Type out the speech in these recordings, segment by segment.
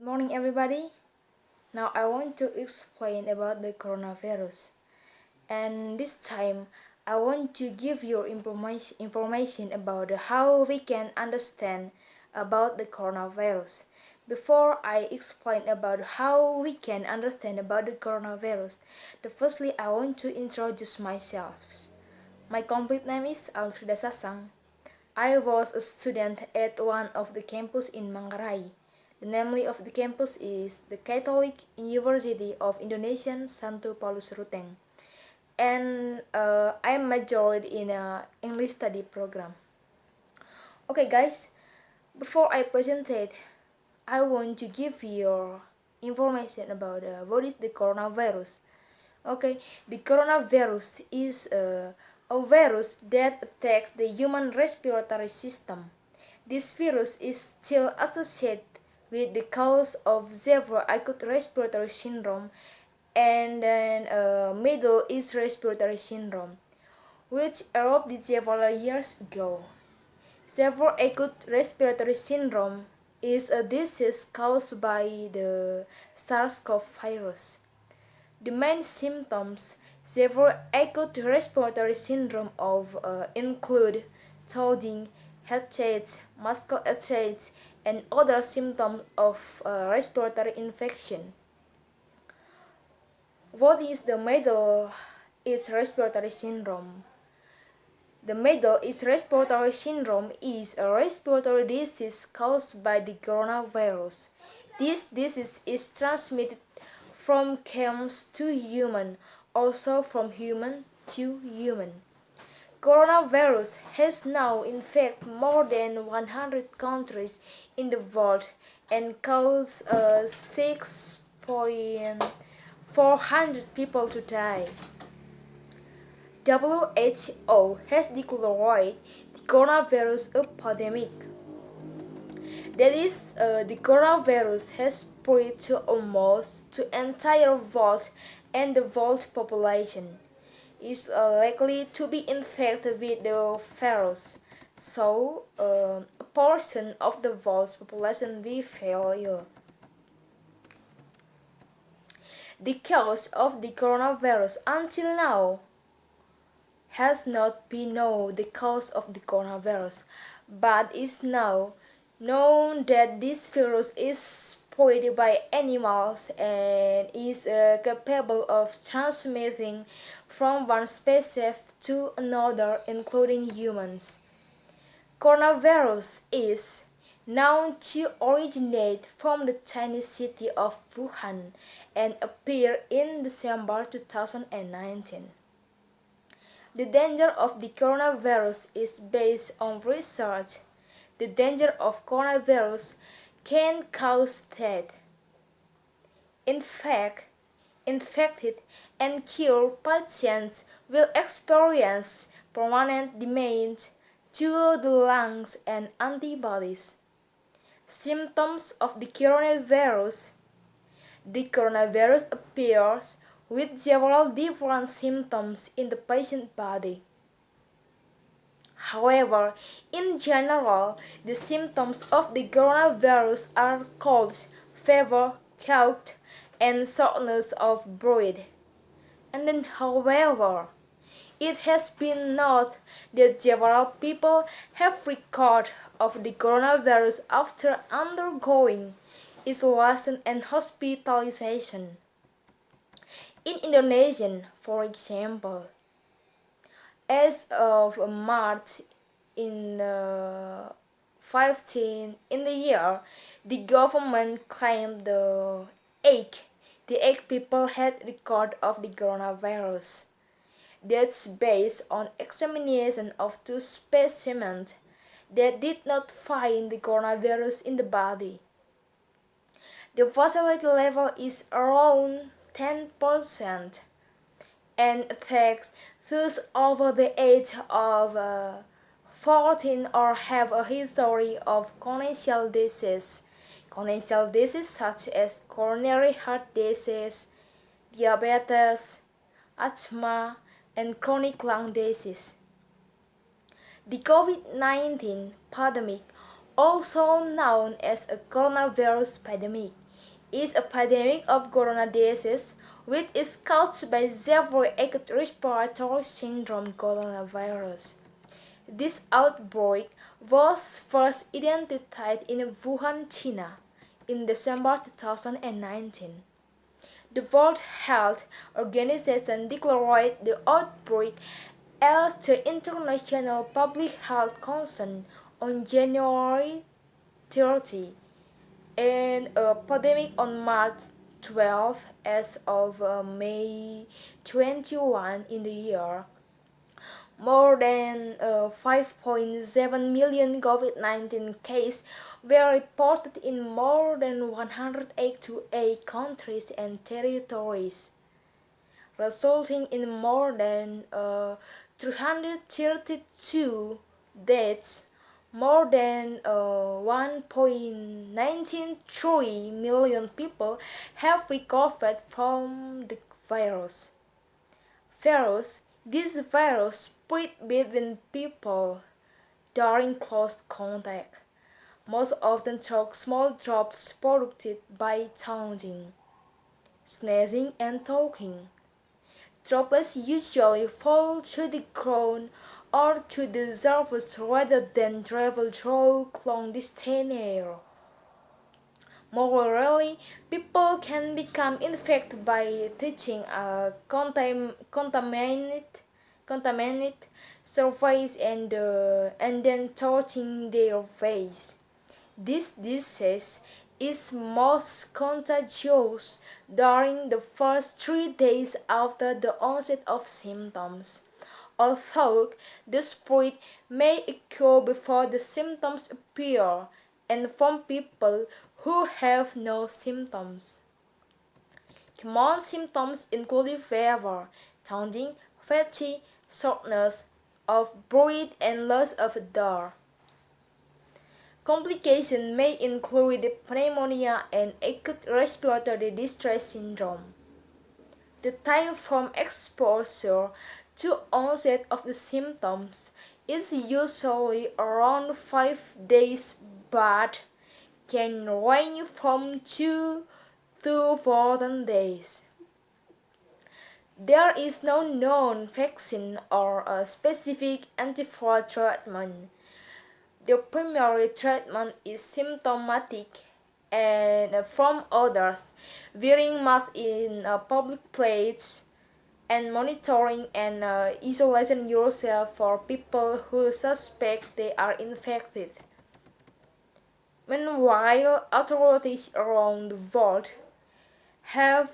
Good morning, everybody. Now I want to explain about the coronavirus, and this time I want to give you information about how we can understand about the coronavirus. Before I explain about how we can understand about the coronavirus, firstly I want to introduce myself. My complete name is Alfrida. I was a student at one of the campus in Manggarai. The name of the campus is the Catholic University of Indonesia St.PAULUS Ruteng, and I majored in a English study program. Okay, guys, before I present it, I want to give you information about what is the coronavirus. Okay, the coronavirus is a virus that attacks the human respiratory system. This virus is still associated with the cause of severe acute respiratory syndrome and then Middle East respiratory syndrome, which erupted several years ago. Severe acute respiratory syndrome is a disease caused by the SARS-CoV virus. The main symptoms severe acute respiratory syndrome include choking, headaches, muscle aches, and other symptoms of respiratory infection. What is the Middle East respiratory syndrome? The Middle East respiratory syndrome is a respiratory disease caused by the coronavirus. This disease is transmitted from camels to human, also from human to human. Coronavirus has now infected more than 100 countries in the world and caused 6,400 people to die. WHO has declared the coronavirus a pandemic. That is, the coronavirus has spread to almost the entire world, and the world population is likely to be infected with the virus. So, a portion of the world's population will fall ill. The cause of the coronavirus until now has not been known. The cause of the coronavirus, but is now known that this virus is spread by animals and is capable of transmitting from one species to another, including humans. Coronavirus is known to originate from the Chinese city of Wuhan and appear in December 2019. The danger of the coronavirus is based on research. The danger of coronavirus can cause death. In fact, infected and cured patients will experience permanent damage to the lungs and antibodies. Symptoms of the coronavirus. The coronavirus appears with several different symptoms in the patient's body. However, in general, the symptoms of the coronavirus are cold, fever, cough, and shortness of breath. And then, however, it has been noted that several people have recovered of the coronavirus after undergoing isolation and hospitalization. In Indonesia, for example, as of March in 15 in the year, the government claimed the eight people had record of the coronavirus. That's based on examination of 2 specimens that did not find the coronavirus in the body. The facility level is around 10% and attacks those over the age of 14 or have a history of congenital disease. Congenital disease such as coronary heart disease, diabetes, asthma, and chronic lung disease. The COVID-19 pandemic, also known as a coronavirus pandemic, is a pandemic of corona disease, which is caused by severe acute respiratory syndrome coronavirus. This outbreak was first identified in Wuhan, China, in December 2019. The World Health Organization declared the outbreak as the international public health concern on January 30 and a pandemic on March 12 as of May 21 in the year. More than 5.7 million COVID-19 cases were reported in more than 188 countries and territories, resulting in more than 332 deaths. More than 1.93 million people have recovered from the virus. This virus spread between people during close contact, most often through small drops produced by touching, sneezing, and talking. Droplets usually fall to the ground or to the surface rather than travel through long-distance air. More rarely, people can become infected by touching a contaminated surface and then touching their face. This disease is most contagious during the first 3 days after the onset of symptoms, although the spread may occur before the symptoms appear and from people who have no symptoms. Common symptoms include fever, tongue, fatigue, shortness of breath, and loss of odor. Complications may include pneumonia and acute respiratory distress syndrome. The time from exposure to onset of the symptoms is usually around 5 days but can range from 2 to 14 days. There is no known vaccine or a specific antiviral treatment. The primary treatment is symptomatic and from others, wearing masks in public places, and monitoring and isolation yourself for people who suspect they are infected. Meanwhile, authorities around the world have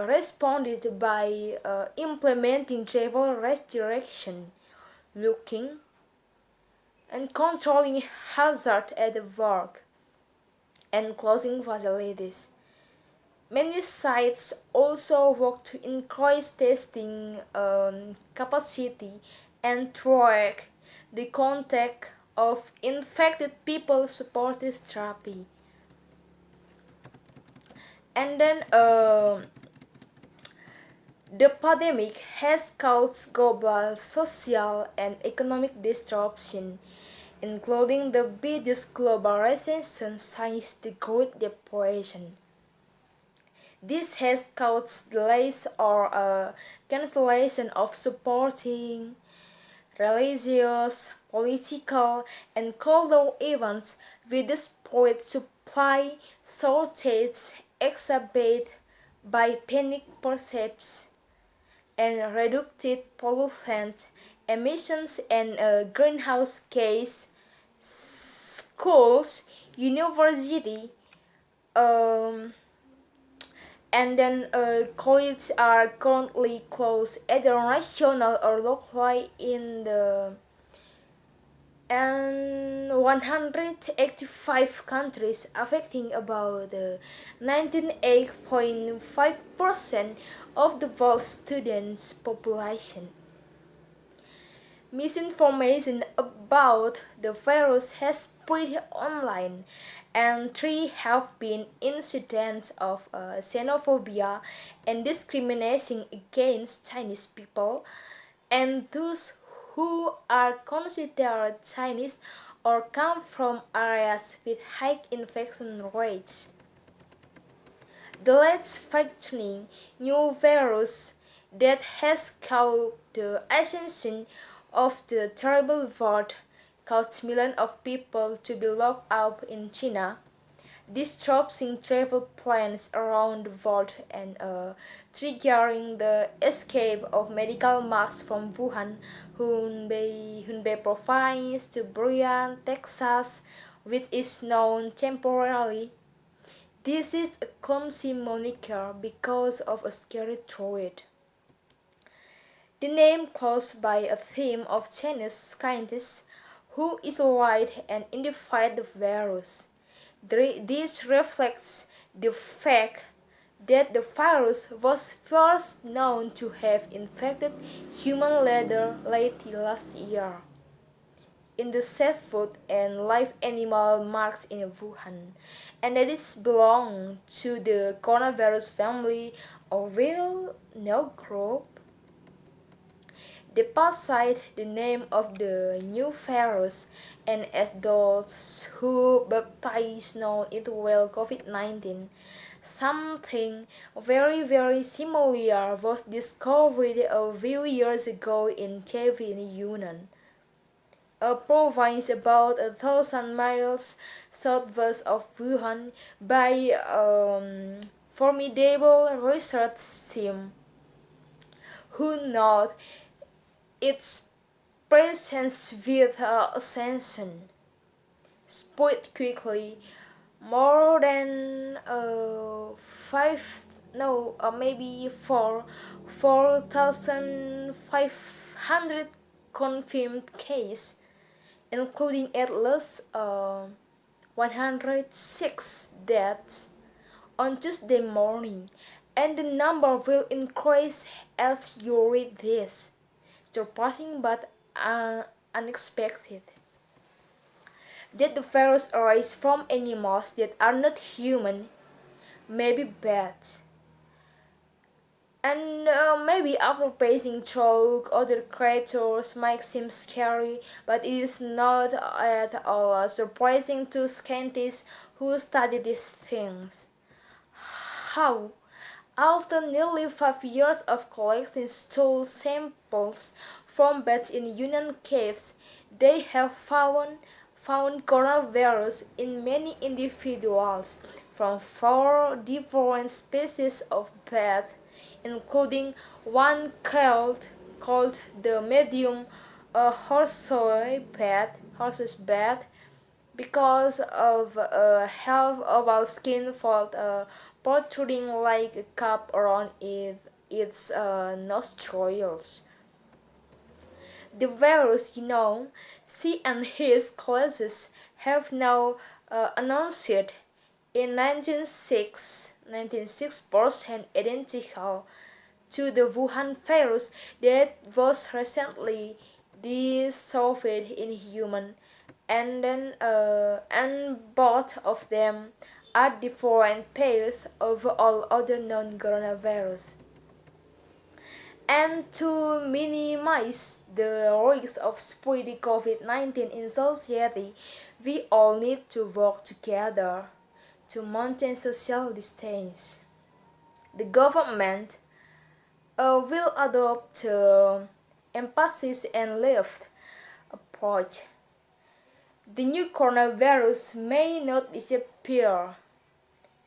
responded by implementing travel restriction, looking and controlling hazard at work, and closing facilities. Many sites also work to increase testing capacity and track the contact of infected people supportive therapy. And then the pandemic has caused global social and economic disruption, including the biggest global recession since the Great Depression. This has caused delays or cancellation of supporting religious, political, and cultural events with the spread supply shortage exacerbated by panic perceptions and reduced pollutant emissions and greenhouse gas. Schools, university, um, and then colleges are currently closed either national or locally in the and 185 countries, affecting about 98.5% of the world's students' population. Misinformation about the virus has spread online, and there have been incidents of xenophobia and discrimination against Chinese people and those who are considered Chinese or come from areas with high infection rates. The less functioning new virus that has caused the ascension of the terrible world caused millions of people to be locked up in China, disrupting travel plans around the world and triggering the escape of medical masks from Wuhan, Hubei province to Bryan, Texas, which is known temporarily. This is a clumsy moniker because of a scary threat. The name caused by a team of Chinese scientists who isolated and identified the virus. This reflects the fact that the virus was first known to have infected human leather late last year in the seafood and live animal markets in Wuhan, and that it belongs to the coronavirus family of real no group. The parasite the name of the new virus, and as those who baptized know it well COVID-19, something very similar was discovered a few years ago in Kiev, Yunnan, a province about 1,000 miles southwest of Wuhan, by a formidable research team who noted its presence with ascension spread quickly. More than five, no, maybe 4,500 confirmed cases, including at least 106 deaths on Tuesday morning, and the number will increase as you read this. Surprising but unexpected. That the virus arises from animals that are not human, maybe bats. And maybe after passing through other creatures might seem scary, but it is not at all surprising to scientists who study these things. How? After nearly 5 years of collecting stool samples from bats in Yunnan caves, they have found coronavirus in many individuals from 4 different species of bat, including one called the medium horse's bat, because of a half oval skin fold protruding like a cup around its nostrils. The virus, she and his colleagues have now announced in 96% identical to the Wuhan virus that was recently dissolved in human, and both of them are different pairs of all other known coronavirus. And to minimize the risk of spreading COVID-19 in society, we all need to work together to maintain social distance. The government will adopt emphasis and left approach. The new coronavirus may not disappear,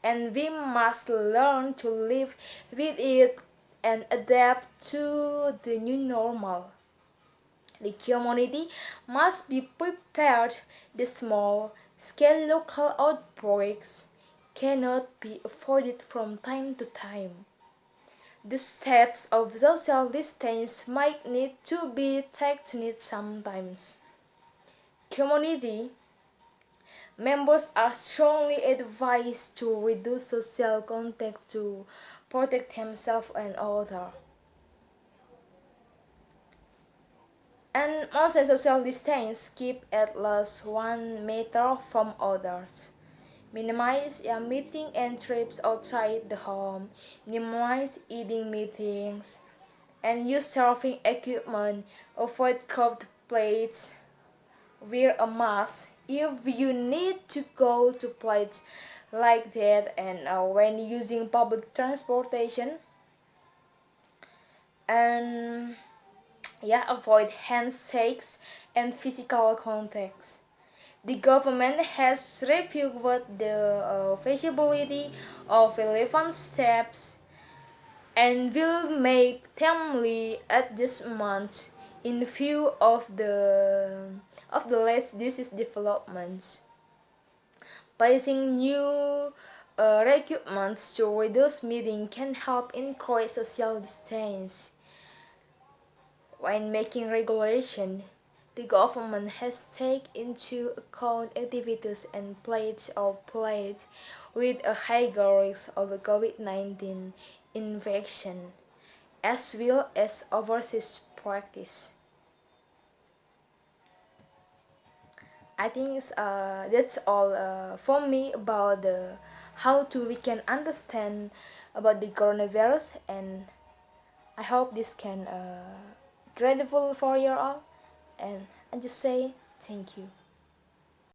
and we must learn to live with it and adapt to the new normal. The community must be prepared. The small-scale local outbreaks cannot be avoided from time to time. The steps of social distance might need to be taken sometimes. Community members are strongly advised to reduce social contact to protect themselves and others. And also social distance, keep at least 1 meter from others. Minimize meeting and trips outside the home. Minimize eating meetings. And use serving equipment. Avoid curved plates. Wear a mask if you need to go to places like that, and when using public transportation, and yeah, avoid handshakes and physical contacts. The government has reviewed the feasibility of relevant steps and will make timely adjustments in view of the latest disease developments. Placing new requirements to reduce meeting can help encourage social distance. When making regulation, the government has taken into account activities and places or places with a higher risk of COVID-19 infection, as well as overseas practice. I think that's all for me about how to we can understand about the coronavirus, and I hope this can grateful for you all, and I just say thank you.